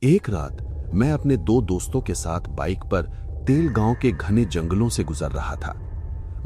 एक रात मैं अपने दो दोस्तों के साथ बाइक पर तेल गांव के घने जंगलों से गुजर रहा था।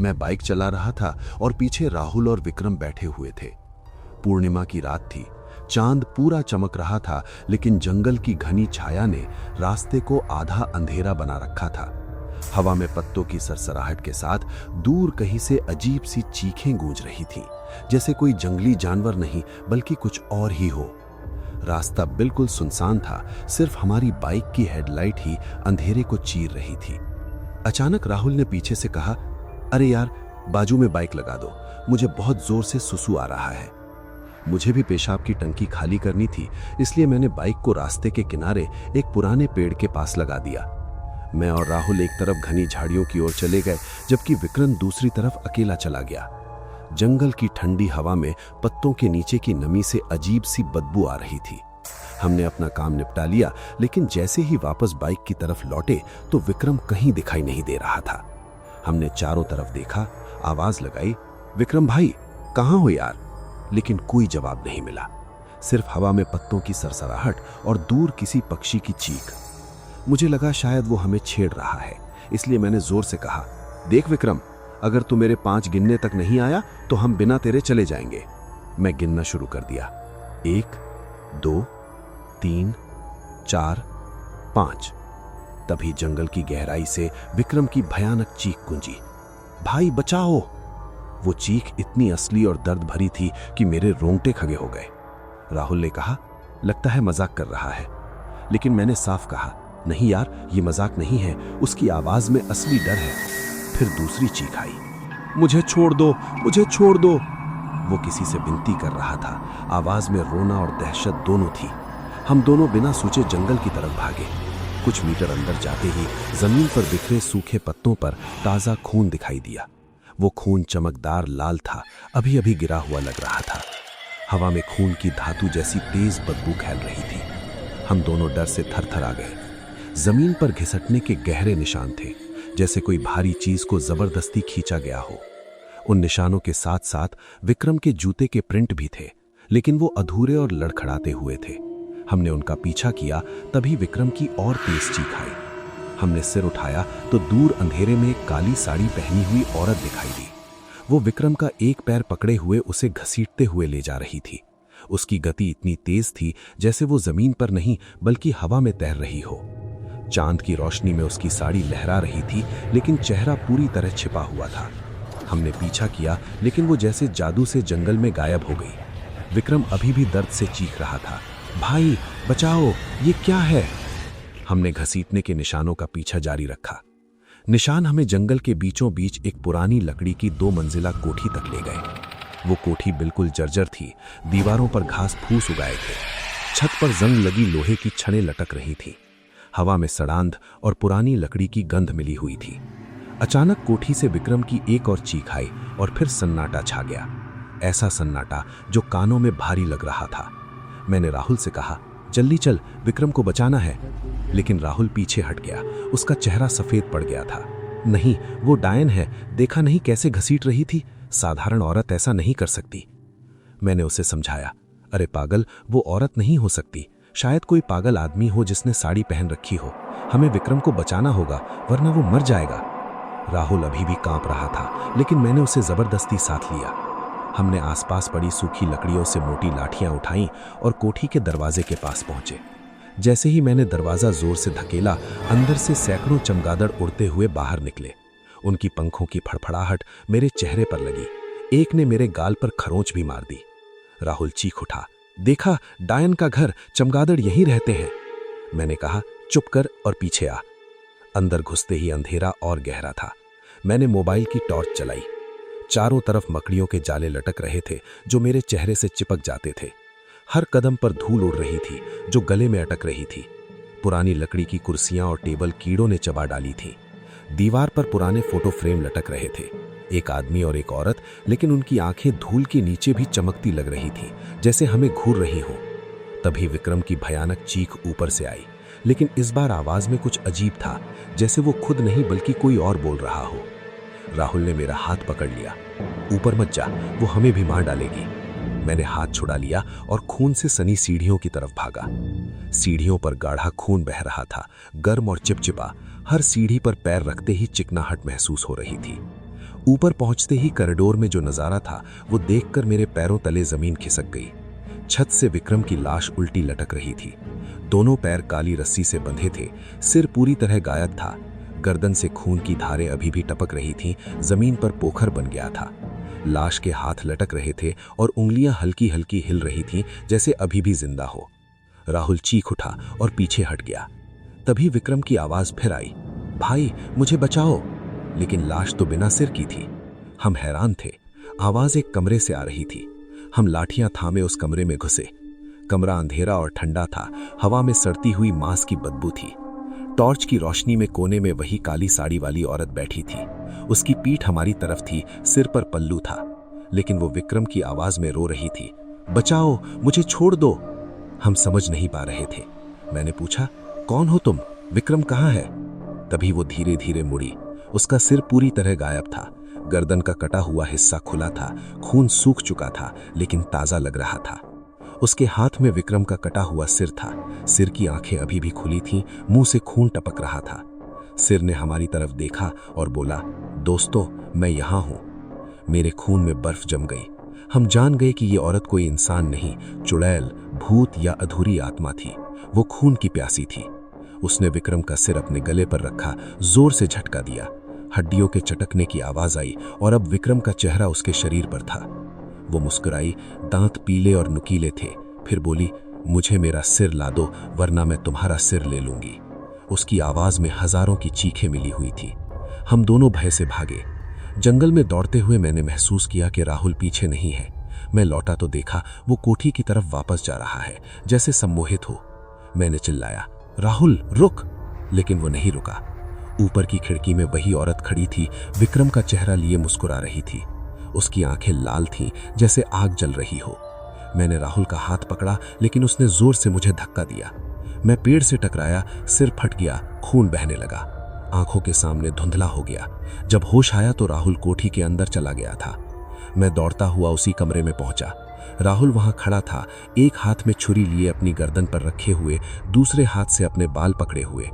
मैं बाइक चला रहा था और पीछे राहुल और विक्रम बैठे हुए थे। पूर्णिमा की रात थी, चांद पूरा चमक रहा था, लेकिन जंगल की घनी छाया ने रास्ते को आधा अंधेरा बना रखा था। हवा में पत्तों की सरसराहट के साथ दूर कहीं से अजीब सी चीखें गूंज रही थी, जैसे कोई जंगली जानवर नहीं बल्कि कुछ और ही हो। रास्ता बिल्कुल सुनसान था, सिर्फ हमारी बाइक की हेडलाइट ही अंधेरे को चीर रही थी। अचानक राहुल ने पीछे से कहा, अरे यार, बाजू में बाइक लगा दो, मुझे बहुत जोर से सुसु आ रहा है। मुझे भी पेशाब की टंकी खाली करनी थी, इसलिए मैंने बाइक को रास्ते के किनारे एक पुराने पेड़ के पास लगा दिया। मैं और राहुल एक तरफ घनी झाड़ियों की ओर चले गए, जबकि विक्रम दूसरी तरफ अकेला चला गया। जंगल की ठंडी हवा में पत्तों के नीचे की नमी से अजीब सी बदबू आ रही थी। हमने अपना काम निपटा लिया, लेकिन जैसे ही वापस बाइक की तरफ लौटे तो विक्रम कहीं दिखाई नहीं दे रहा था। हमने चारों तरफ देखा, आवाज लगाई, विक्रम भाई कहाँ हो यार? लेकिन कोई जवाब नहीं मिला, सिर्फ हवा में पत्तों की सरसराहट और दूर किसी पक्षी की चीख। मुझे लगा शायद वो हमें छेड़ रहा है, इसलिए मैंने जोर से कहा, देख विक्रम, अगर तू मेरे 5 गिनने तक नहीं आया तो हम बिना तेरे चले जाएंगे। मैं गिनना शुरू कर दिया, 1 2 3 4 5। तभी जंगल की गहराई से विक्रम की भयानक चीख गूंजी, भाई बचाओ! वो चीख इतनी असली और दर्द भरी थी कि मेरे रोंगटे खड़े हो गए। राहुल ने कहा, लगता है मजाक कर रहा है, लेकिन मैंने साफ कहा, नहीं यार, ये मजाक नहीं है, उसकी आवाज में असली डर है। फिर दूसरी चीख आई, मुझे छोड़ दो, मुझे छोड़ दो। वो किसी से विनती कर रहा था, आवाज में रोना और दहशत दोनों थी। हम दोनों बिना सोचे जंगल की तरफ भागे। कुछ मीटर अंदर जाते ही जमीन पर बिखरे सूखे पत्तों पर ताजा खून दिखाई दिया। वो खून चमकदार लाल था, अभी अभी गिरा हुआ लग रहा था। हवा में खून की धातु जैसी तेज बदबू फैल रही थी। हम दोनों डर से थरथर आ गए। जमीन पर घिसटने के गहरे निशान थे, जैसे कोई भारी चीज को जबरदस्ती खींचा गया हो। उन निशानों के साथ साथ विक्रम के जूते के प्रिंट भी थे, लेकिन वो अधूरे और लड़खड़ाते हुए थे। हमने उनका पीछा किया, तभी विक्रम की और तेज चीख आई। हमने सिर उठाया तो दूर अंधेरे में एक काली साड़ी पहनी हुई औरत दिखाई दी। वो विक्रम का एक पैर पकड़े हुए उसे घसीटते हुए ले जा रही थी। उसकी गति इतनी तेज थी जैसे वो जमीन पर नहीं बल्कि हवा में तैर रही हो। चांद की रोशनी में उसकी साड़ी लहरा रही थी, लेकिन चेहरा पूरी तरह छिपा हुआ था। हमने पीछा किया, लेकिन वो जैसे जादू से जंगल में गायब हो गई। विक्रम अभी भी दर्द से चीख रहा था, भाई बचाओ, ये क्या है? हमने घसीटने के निशानों का पीछा जारी रखा। निशान हमें जंगल के बीचों बीच एक पुरानी लकड़ी की 2 मंजिला कोठी तक ले गए। वो कोठी बिल्कुल जर्जर थी, दीवारों पर घास फूस उगाए थे। छत पर जंग लगी लोहे की छड़ें लटक रही थी। हवा में सड़ांध और पुरानी लकड़ी की गंध मिली हुई थी। अचानक कोठी से विक्रम की एक और चीख आई और फिर सन्नाटा छा गया, ऐसा सन्नाटा जो कानों में भारी लग रहा था। मैंने राहुल से कहा, जल्दी चल, विक्रम को बचाना है। लेकिन राहुल पीछे हट गया, उसका चेहरा सफेद पड़ गया था। नहीं, वो डायन है, देखा नहीं कैसे घसीट रही थी, साधारण औरत ऐसा नहीं कर सकती। मैंने उसे समझाया, अरे पागल, वो औरत नहीं हो सकती, शायद कोई पागल आदमी हो जिसने साड़ी पहन रखी हो। हमें विक्रम को बचाना होगा, वरना वो मर जाएगा। राहुल अभी भी कांप रहा था, लेकिन मैंने उसे जबरदस्ती साथ लिया। हमने आसपास पड़ी सूखी लकड़ियों से मोटी लाठियां उठाईं और कोठी के दरवाजे के पास पहुंचे। जैसे ही मैंने दरवाजा जोर से धकेला, अंदर से सैकड़ों चमगादड़ उड़ते हुए बाहर निकले। उनकी पंखों की फड़फड़ाहट मेरे चेहरे पर लगी। एक ने मेरे गाल पर खरोंच भी मार दी। राहुल चीख उठा, देखा, डायन का घर, चमगादड़ यहीं रहते हैं। मैंने कहा, चुप कर और पीछे आ। अंदर घुसते ही अंधेरा और गहरा था। मैंने मोबाइल की टॉर्च चलाई। चारों तरफ मकड़ियों के जाले लटक रहे थे, जो मेरे चेहरे से चिपक जाते थे। हर कदम पर धूल उड़ रही थी, जो गले में अटक रही थी। पुरानी लकड़ी की कुर्सियां और टेबल कीड़ों ने चबा डाली थी। दीवार पर पुराने फोटो फ्रेम लटक रहे थे, एक आदमी और एक औरत, लेकिन उनकी आंखें धूल के नीचे भी चमकती लग रही थी, जैसे हमें घूर रही हो। तभी विक्रम की भयानक चीख ऊपर से आई, लेकिन इस बार आवाज में कुछ अजीब था, जैसे वो खुद नहीं बल्कि कोई और बोल रहा हो। राहुल ने मेरा हाथ पकड़ लिया, ऊपर मत जा, वो हमें भी मार डालेगी। मैंने हाथ छुड़ा लिया और खून से सनी सीढ़ियों की तरफ भागा। सीढ़ियों पर गाढ़ा खून बह रहा था, गर्म और चिपचिपा। हर सीढ़ी पर पैर रखते ही चिकनाहट महसूस हो रही थी। ऊपर पहुंचते ही कॉरिडोर में जो नजारा था वो देखकर मेरे पैरों तले जमीन खिसक गई। छत से विक्रम की लाश उल्टी लटक रही थी। दोनों पैर काली रस्सी से बंधे थे, सिर पूरी तरह गायब था। गर्दन से खून की धारें अभी भी टपक रही थीं, जमीन पर पोखर बन गया था। लाश के हाथ लटक रहे थे और उंगलियां हल्की हल्की हिल रही थीं, जैसे अभी भी जिंदा हो। राहुल चीख उठा और पीछे हट गया। तभी विक्रम की आवाज फिर आई, भाई मुझे बचाओ। लेकिन लाश तो बिना सिर की थी। हम हैरान थे। आवाज एक कमरे से आ रही थी। हम लाठियां थामे उस कमरे में घुसे। कमरा अंधेरा और ठंडा था। हवा में सड़ती हुई मांस की बदबू थी। टॉर्च की रोशनी में कोने में वही काली साड़ी वाली औरत बैठी थी। उसकी पीठ हमारी तरफ थी, सिर पर पल्लू था, लेकिन वो विक्रम की आवाज में रो रही थी, बचाओ, मुझे छोड़ दो। हम समझ नहीं पा रहे थे। मैंने पूछा, कौन हो तुम? विक्रम कहाँ है? तभी वो धीरे धीरे मुड़ी। उसका सिर पूरी तरह गायब था। गर्दन का कटा हुआ हिस्सा खुला था। खून सूख चुका था, लेकिन ताजा लग रहा था। उसके हाथ में विक्रम का कटा हुआ सिर था। सिर की आंखें अभी भी खुली थीं, मुंह से खून टपक रहा था। सिर ने हमारी तरफ देखा और बोला, दोस्तों, मैं यहां हूं। मेरे खून में बर्फ जम गई। हम जान गए कि ये औरत कोई इंसान नहीं, चुड़ैल, भूत या अधूरी आत्मा थी। वो खून की प्यासी थी। उसने विक्रम का सिर अपने गले पर रखा, जोर से झटका दिया। हड्डियों के चटकने की आवाज आई और अब विक्रम का चेहरा उसके शरीर पर था। वो मुस्कुराई, दांत पीले और नुकीले थे। फिर बोली, मुझे मेरा सिर ला दो, वरना मैं तुम्हारा सिर ले लूंगी। उसकी आवाज में हजारों की चीखें मिली हुई थी। हम दोनों भय से भागे। जंगल में दौड़ते हुए मैंने महसूस किया कि राहुल पीछे नहीं है। मैं लौटा तो देखा वो कोठी की तरफ वापस जा रहा है, जैसे सम्मोहित हो। मैंने चिल्लाया, राहुल रुक, लेकिन वो नहीं रुका। ऊपर की खिड़की में वही औरत खड़ी थी, विक्रम का चेहरा लिए मुस्कुरा रही थी। उसकी आंखें लाल थीं, जैसे आग जल रही हो। मैंने राहुल का हाथ पकड़ा, लेकिन उसने जोर से मुझे धक्का दिया। मैं पेड़ से टकराया, सिर फट गया, खून बहने लगा। आंखों के सामने धुंधला हो गया। जब होश आया तो राहुल कोठी के अंदर चला गया था। मैं दौड़ता हुआ उसी कमरे में पहुंचा। राहुल वहां खड़ा था, एक हाथ में छुरी लिए अपनी गर्दन पर रखे हुए, दूसरे हाथ से अपने बाल पकड़े हुए।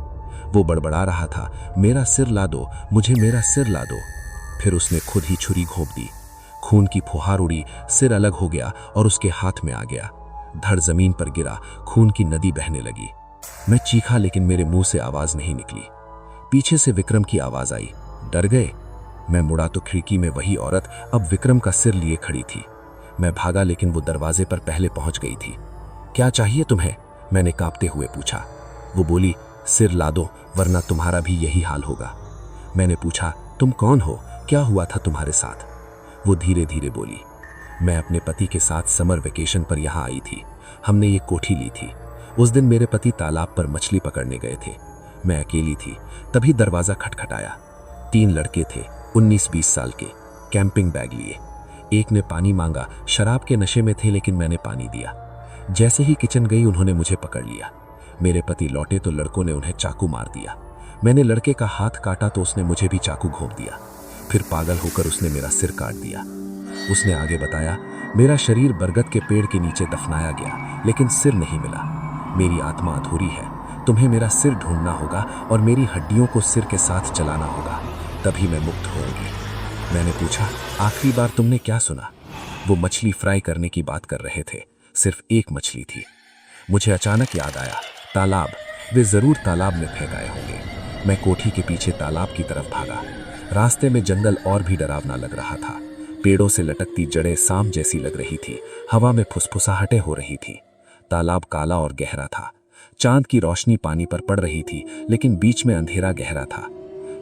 वो बड़बड़ा रहा था, मेरा सिर ला दो, मुझे मेरा सिर ला दो। फिर उसने खुद ही छुरी घोंप दी। खून की फुहार उड़ी, सिर अलग हो गया और उसके हाथ में आ गया। धड़ जमीन पर गिरा, खून की नदी बहने लगी। मैं चीखा, लेकिन मेरे मुंह से आवाज नहीं निकली। पीछे से विक्रम की आवाज आई, डर गए? मैं मुड़ा तो खिड़की में वही औरत अब विक्रम का सिर लिए खड़ी थी। मैं भागा, लेकिन वो दरवाजे पर पहले पहुंच गई थी। क्या चाहिए तुम्हें? मैंने कांपते हुए पूछा। वो बोली, सिर ला दो, वरना तुम्हारा भी यही हाल होगा। मैंने पूछा, तुम कौन हो? क्या हुआ था तुम्हारे साथ? वो धीरे धीरे बोली, मैं अपने पति के साथ समर वेकेशन पर यहाँ आई थी। हमने ये कोठी ली थी। उस दिन मेरे पति तालाब पर मछली पकड़ने गए थे। मैं अकेली थी। तभी दरवाजा खटखटाया। 3 लड़के थे, 19-20 साल के, कैंपिंग बैग लिए। एक ने पानी मांगा। शराब के नशे में थे, लेकिन मैंने पानी दिया। जैसे ही किचन गई उन्होंने मुझे पकड़ लिया। मेरे पति लौटे तो लड़कों ने उन्हें चाकू मार दिया। मैंने लड़के का हाथ काटा तो उसने मुझे भी चाकू घोंप दिया। फिर पागल होकर उसने मेरा सिर काट दिया। उसने आगे बताया, मेरा शरीर बरगद के पेड़ के नीचे दफनाया गया, लेकिन सिर नहीं मिला। मेरी आत्मा अधूरी है। तुम्हें मेरा सिर ढूंढना होगा और मेरी हड्डियों को सिर के साथ चलाना होगा, तभी मैं मुक्त होऊंगी। मैंने पूछा, आखिरी बार तुमने क्या सुना? वो मछली फ्राई करने की बात कर रहे थे। सिर्फ एक मछली थी। मुझे अचानक याद आया, तालाब। वे जरूर तालाब में फेंक आए होंगे। मैं कोठी के पीछे तालाब की तरफ भागा। रास्ते में जंगल और भी डरावना लग रहा था। पेड़ों से लटकती जड़ें सांप जैसी लग रही थी। हवा में फुसफुसाहटें हो रही थी। तालाब काला और गहरा था। चांद की रोशनी पानी पर पड़ रही थी, लेकिन बीच में अंधेरा गहरा था।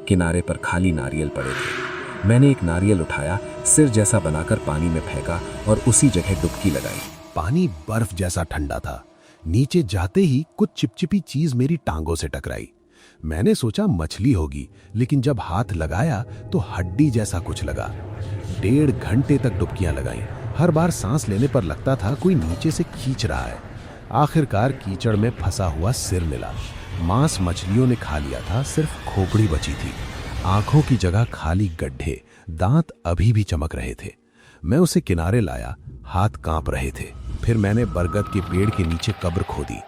किनारे पर खाली नारियल पड़े थे। मैंने एक नारियल उठाया, सिर जैसा बनाकर पानी में फेंका और उसी जगह डुबकी लगाई। पानी बर्फ जैसा ठंडा था। नीचे जाते ही कुछ चिपचिपी चीज मेरी टांगों से टकराई। मैंने सोचा मछली होगी, लेकिन जब हाथ लगाया तो हड्डी जैसा कुछ लगा। 1.5 घंटे तक डुबकियां लगाई। हर बार सांस लेने पर लगता था कोई नीचे से खींच रहा है। आखिरकार कीचड़ में फंसा हुआ सिर मिला। मांस मछलियों ने खा लिया था, सिर्फ खोपड़ी बची थी। आंखों की जगह खाली गड्ढे, दांत अभी भी चमक रहे थे। मैं उसे किनारे लाया, हाथ कांप रहे थे। फिर मैंने बरगद के पेड़ के नीचे कब्र खोदी।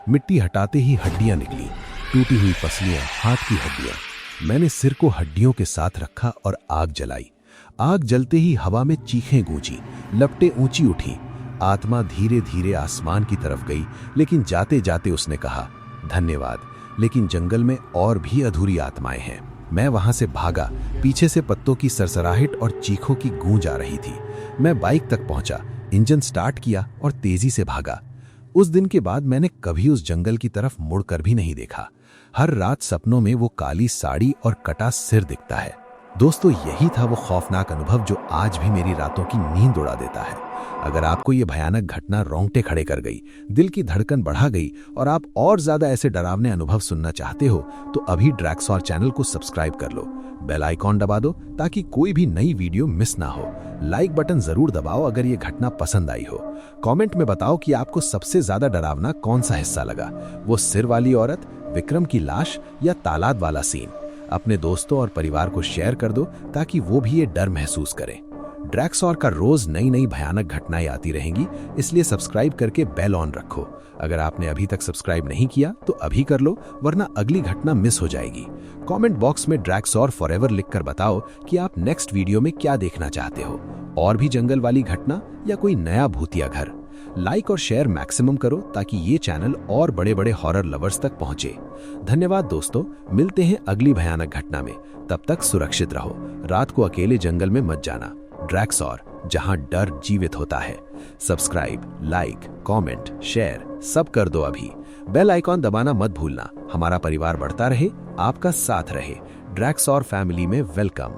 मिट्टी हटाते ही हड्डियां निकली, टूटी हुई पसलियां, हाथ की हड्डियां। मैंने सिर को हड्डियों के साथ रखा और आग जलाई। आग जलते ही हवा में चीखें गूंजी, लपटें ऊंची उठी। आत्मा धीरे धीरे आसमान की तरफ गई, लेकिन जाते जाते उसने कहा, धन्यवाद, लेकिन जंगल में और भी अधूरी आत्माएं हैं। मैं वहां से भागा। पीछे से पत्तों की सरसराहट और चीखों की गूंज आ रही थी। मैं बाइक तक पहुंचा, इंजन स्टार्ट किया और तेजी से भागा। उस दिन के बाद मैंने कभी उस जंगल की तरफ मुड़कर भी नहीं देखा। हर रात सपनों में वो काली साड़ी और कटा सिर दिखता है। दोस्तों, यही था वो खौफनाक अनुभव जो आज भी मेरी रातों की नींद उड़ा देता है। अगर आपको ये भयानक घटना रोंगटे खड़े कर गई, दिल की धड़कन बढ़ा गई और आप और ज्यादा ऐसे डरावने अनुभव सुनना चाहते हो, तो अभी ड्रैक्सॉर चैनल को सब्सक्राइब कर लो, बेल आइकॉन दबा दो ताकि कोई भी नई वीडियो मिस ना हो। लाइक बटन जरूर दबाओ अगर ये घटना पसंद आई हो। कमेंट में बताओ कि आपको सबसे ज्यादा डरावना कौन सा हिस्सा लगा, वो सिर वाली औरत, विक्रम की लाश या तालाब वाला सीन। अपने दोस्तों और परिवार को शेयर कर दो ताकि वो भी ये डर महसूस करें। ड्रैक्सॉर का रोज नई नई भयानक घटनाएं आती रहेंगी, इसलिए सब्सक्राइब करके बेल ऑन रखो। अगर आपने अभी तक सब्सक्राइब नहीं किया तो अभी कर लो, वरना अगली घटना मिस हो जाएगी। कमेंट बॉक्स में ड्रैक्सॉर फॉरएवर लिखकर बताओ कि आप नेक्स्ट वीडियो में क्या देखना चाहते हो, और भी जंगल वाली घटना या कोई नया भूतिया घर। लाइक और शेयर मैक्सिमम करो ताकि ये चैनल और बड़े बड़े हॉरर लवर्स तक पहुंचे। धन्यवाद दोस्तों, मिलते हैं अगली भयानक घटना में। तब तक सुरक्षित रहो, रात को अकेले जंगल में मत जाना। ड्रैक्सॉर, जहां डर जीवित होता है। सब्सक्राइब, लाइक, कमेंट, शेयर सब कर दो अभी। बेल आइकॉन दबाना मत भूलना। हमारा परिवार बढ़ता रहे, आपका साथ रहे। ड्रैक्सॉर फैमिली में वेलकम।